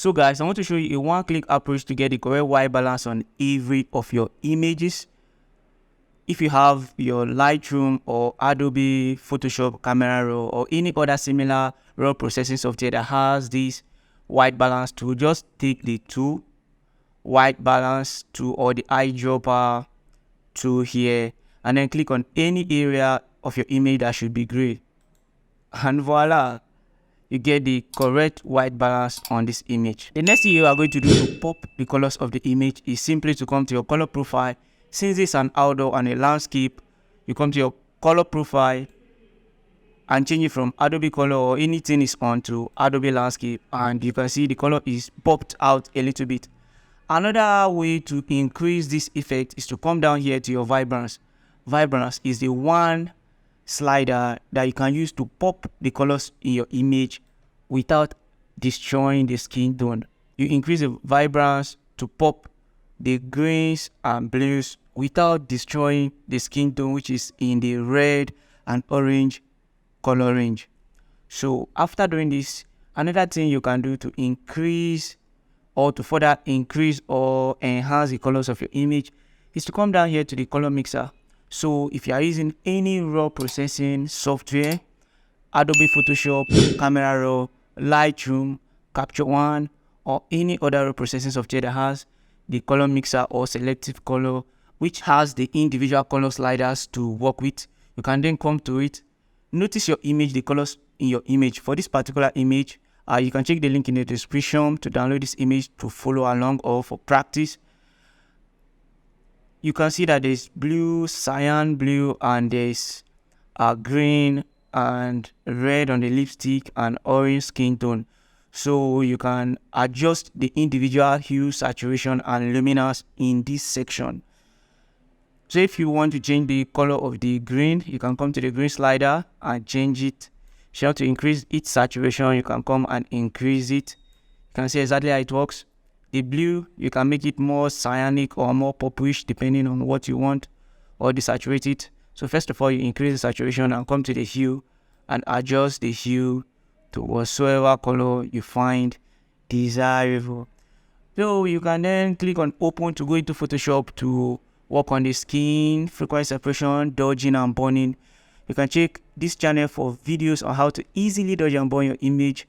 So guys, I want to show you a one-click approach to get the correct white balance on every of your images. If you have your Lightroom or Adobe Photoshop Camera Raw or any other similar raw processing software that has this white balance tool, just take the tool, white balance tool or the eyedropper tool here, and then click on any area of your image that should be gray. And voila, you get the correct white balance on this image. The next thing you are going to do to pop the colors of the image is simply to come to your color profile. Since it's an outdoor and a landscape, you come to your color profile and change it from Adobe color or anything is on to Adobe landscape, and you can see the color is popped out a little bit. Another way to increase this effect is to come down here to your vibrance. Vibrance is the one slider that you can use to pop the colors in your image without destroying the skin tone. You increase the vibrance to pop the greens and blues without destroying the skin tone, which is in the red and orange color range. So after doing this, another thing you can do to increase or to further increase or enhance the colors of your image is to come down here to the color mixer. So if you are using any raw processing software, Adobe Photoshop, Camera Raw, Lightroom, Capture One, or any other raw processing software that has the color mixer or selective color, which has the individual color sliders to work with, you can then come to it. Notice your image, the colors in your image. For this particular image, you can check the link in the description to download this image to follow along or for practice. You can see that there's blue, cyan blue, and there's green and red on the lipstick and orange skin tone. So you can adjust the individual hue, saturation, and luminance in this section. So if you want to change the color of the green, you can come to the green slider and change it. If you want to increase its saturation, you can come and increase it. You can see exactly how it works. The blue, you can make it more cyanic or more purplish depending on what you want, or desaturate it. So first of all, you increase the saturation and come to the hue and adjust the hue to whatsoever color you find desirable. So you can then click on open to go into Photoshop to work on the skin, frequency separation, dodging and burning. You can check this channel for videos on how to easily dodge and burn your image,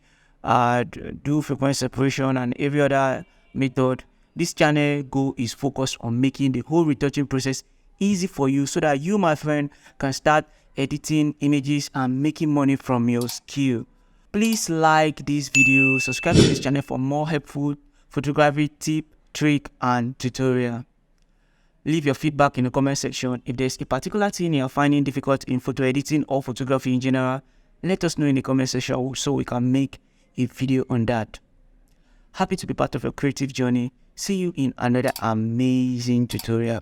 do frequency separation and every other method. This channel goal is focused on making the whole retouching process easy for you so that you, my friend, can start editing images and making money from your skill. Please like this video, subscribe to this channel for more helpful photography tip, trick, and tutorial. Leave your feedback in the comment section. If there's a particular thing you're finding difficult in photo editing or photography in general, let us know in the comment section so we can make a video on that. Happy to be part of your creative journey. See you in another amazing tutorial.